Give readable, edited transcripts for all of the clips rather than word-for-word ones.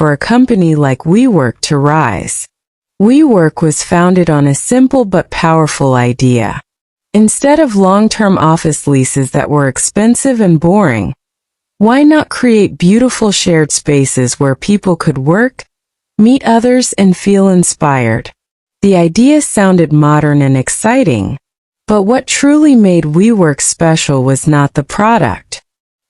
for a company like WeWork to rise. WeWork was founded on a simple but powerful idea. Instead of long-term office leases that were expensive and boring, why not create beautiful shared spaces where people could work, meet others, and feel inspired? The idea sounded modern and exciting, but what truly made WeWork special was not the product.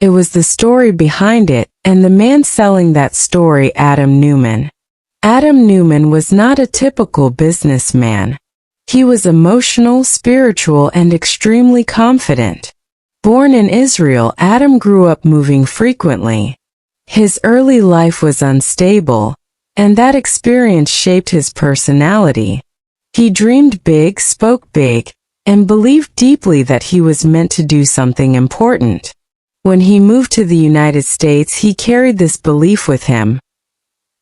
It was the story behind it, and the man selling that story, Adam Neumann. Adam Neumann was not a typical businessman. He was emotional, spiritual, and extremely confident. Born in Israel, Adam grew up moving frequently. His early life was unstable, and that experience shaped his personality. He dreamed big, spoke big, and believed deeply that he was meant to do something important. When he moved to the United States, he carried this belief with him.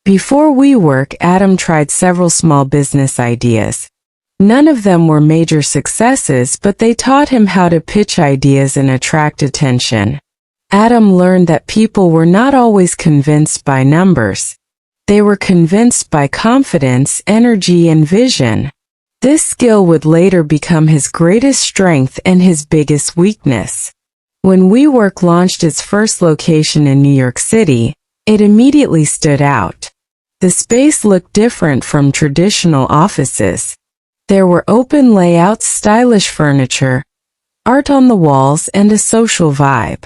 Before WeWork, Adam tried several small business ideas. None of them were major successes, but they taught him how to pitch ideas and attract attention. Adam learned that people were not always convinced by numbers. They were convinced by confidence, energy, and vision. This skill would later become his greatest strength and his biggest weakness. When WeWork launched its first location in New York City, it immediately stood out. The space looked different from traditional offices. There were open layouts, stylish furniture, art on the walls, and a social vibe.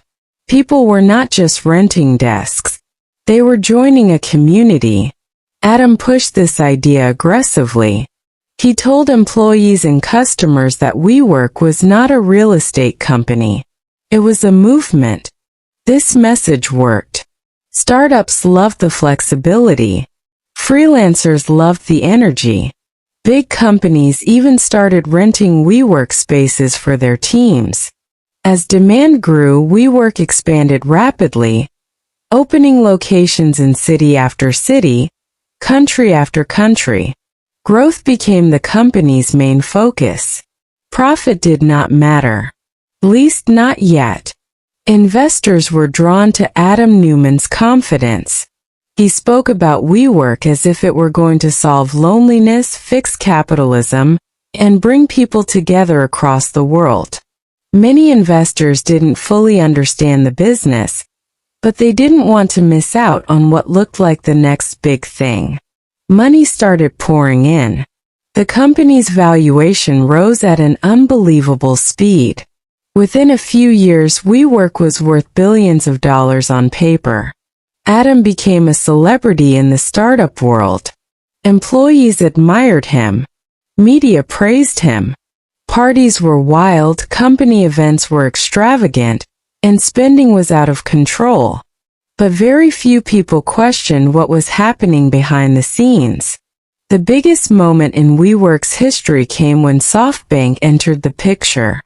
People were not just renting desks. They were joining a community. Adam pushed this idea aggressively. He told employees and customers that WeWork was not a real estate company. It was a movement. This message worked. Startups loved the flexibility. Freelancers loved the energy. Big companies even started renting WeWork spaces for their teams. As demand grew, WeWork expanded rapidly, opening locations in city after city, country after country. Growth became the company's main focus. Profit did not matter. At least not yet. Investors were drawn to Adam Neumann's confidence. He spoke about WeWork as if it were going to solve loneliness, fix capitalism, and bring people together across the world. Many investors didn't fully understand the business, but they didn't want to miss out on what looked like the next big thing. Money started pouring in. The company's valuation rose at an unbelievable speed. Within a few years, WeWork was worth billions of dollars on paper. Adam became a celebrity in the startup world. Employees admired him. Media praised him. Parties were wild, company events were extravagant, and spending was out of control. But very few people questioned what was happening behind the scenes. The biggest moment in WeWork's history came when SoftBank entered the picture.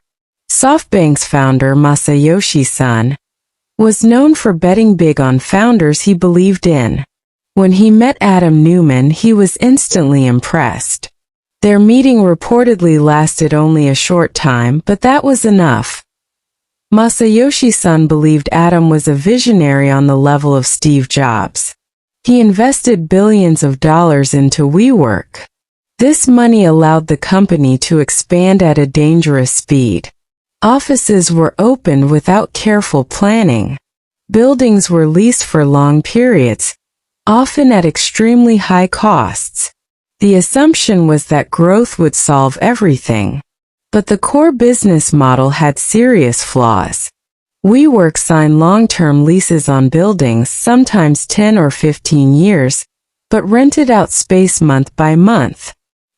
SoftBank's founder, Masayoshi Son, was known for betting big on founders he believed in. When he met Adam Neumann, he was instantly impressed. Their meeting reportedly lasted only a short time, but that was enough. Masayoshi Son believed Adam was a visionary on the level of Steve Jobs. He invested billions of dollars into WeWork. This money allowed the company to expand at a dangerous speed. Offices were opened without careful planning. Buildings were leased for long periods, often at extremely high costs. The assumption was that growth would solve everything. But the core business model had serious flaws. WeWork signed long-term leases on buildings, sometimes 10 or 15 years, but rented out space month by month.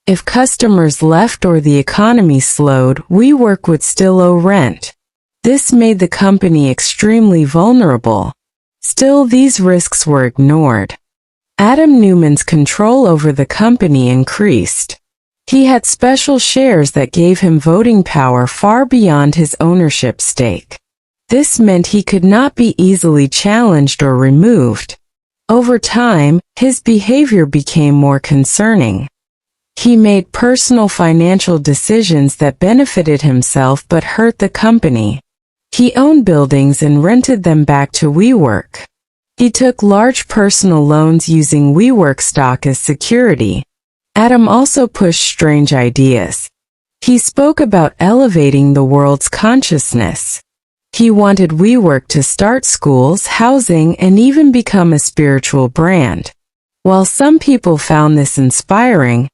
If customers left or the economy slowed, WeWork would still owe rent. This made the company extremely vulnerable. Still, these risks were ignored. Adam Neumann's control over the company increased. He had special shares that gave him voting power far beyond his ownership stake. This meant he could not be easily challenged or removed. Over time, his behavior became more concerning. He made personal financial decisions that benefited himself but hurt the company. He owned buildings and rented them back to WeWork. He took large personal loans using WeWork stock as security. Adam also pushed strange ideas. He spoke about elevating the world's consciousness. He wanted WeWork to start schools, housing, and even become a spiritual brand. While some people found this inspiring,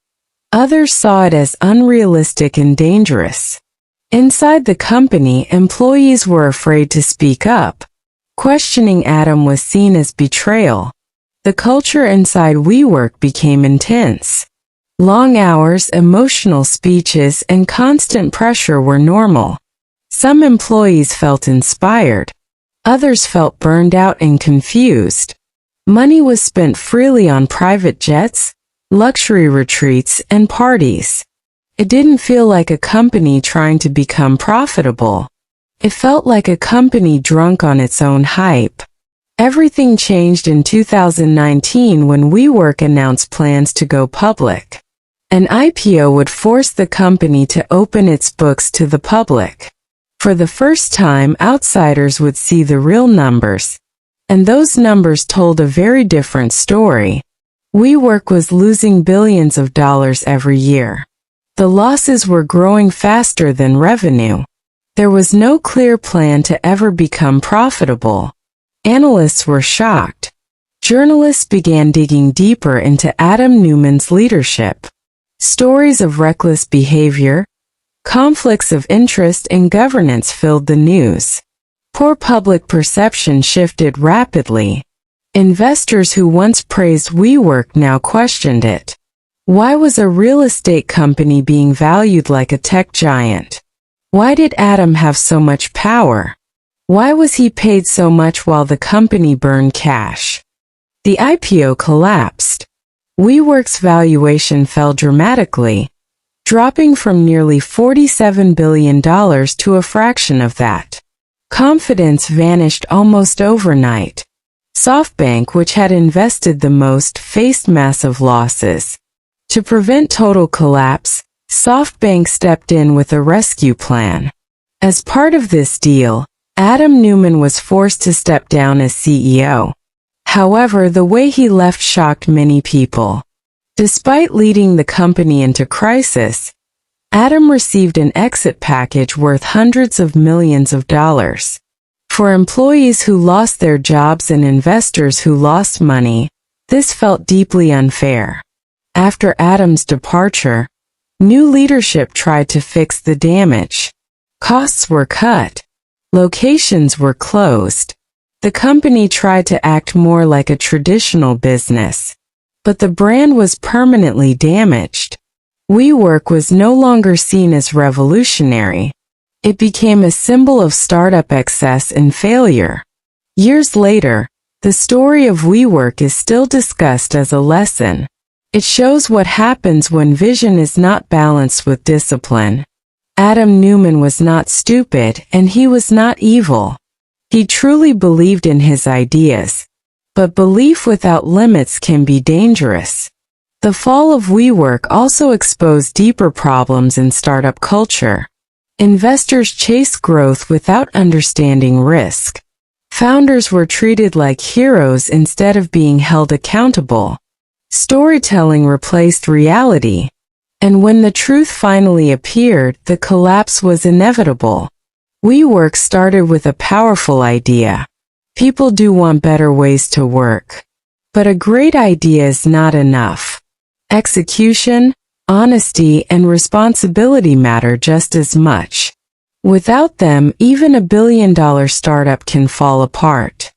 others saw it as unrealistic and dangerous. Inside the company, employees were afraid to speak up. Questioning Adam was seen as betrayal. The culture inside WeWork became intense. Long hours, emotional speeches, and constant pressure were normal. Some employees felt inspired. Others felt burned out and confused. Money was spent freely on private jets, luxury retreats, and parties. It didn't feel like a company trying to become profitable. It felt like a company drunk on its own hype. Everything changed in 2019 when WeWork announced plans to go public. An IPO would force the company to open its books to the public. For the first time, outsiders would see the real numbers. And those numbers told a very different story. WeWork was losing billions of dollars every year. The losses were growing faster than revenue. There was no clear plan to ever become profitable. Analysts were shocked. Journalists began digging deeper into Adam Neumann's leadership. Stories of reckless behavior, conflicts of interest, and governance filled the news. Poor public perception shifted rapidly. Investors who once praised WeWork now questioned it. Why was a real estate company being valued like a tech giant? Why did Adam have so much power? Why was he paid so much while the company burned cash? The IPO collapsed. WeWork's valuation fell dramatically, dropping from nearly $47 billion to a fraction of that. Confidence vanished almost overnight. SoftBank, which had invested the most, faced massive losses. To prevent total collapse, SoftBank stepped in with a rescue plan. As part of this deal, Adam Neumann was forced to step down as CEO. However, the way he left shocked many people. Despite leading the company into crisis, Adam received an exit package worth hundreds of millions of dollars. For employees who lost their jobs and investors who lost money, this felt deeply unfair. After Adam's departure, new leadership tried to fix the damage. Costs were cut. Locations were closed. The company tried to act more like a traditional business. But the brand was permanently damaged. WeWork was no longer seen as revolutionary. It became a symbol of startup excess and failure. Years later, the story of WeWork is still discussed as a lesson. It shows what happens when vision is not balanced with discipline. Adam Neumann was not stupid, and he was not evil. He truly believed in his ideas. But belief without limits can be dangerous. The fall of WeWork also exposed deeper problems in startup culture. Investors chased growth without understanding risk. Founders were treated like heroes instead of being held accountable. Storytelling replaced reality. And when the truth finally appeared, the collapse was inevitable. WeWork started with a powerful idea. People do want better ways to work. But a great idea is not enough. Execution, honesty, and responsibility matter just as much. Without them, even a billion-dollar startup can fall apart.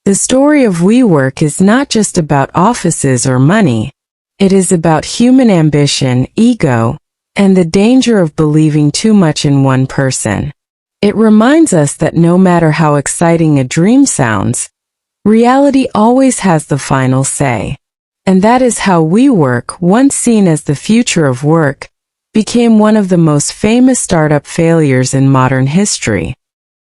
The story of WeWork is not just about offices or money. It is about human ambition, ego, and the danger of believing too much in one person. It reminds us that no matter how exciting a dream sounds, reality always has the final say. And that is how WeWork, once seen as the future of work, became one of the most famous startup failures in modern history.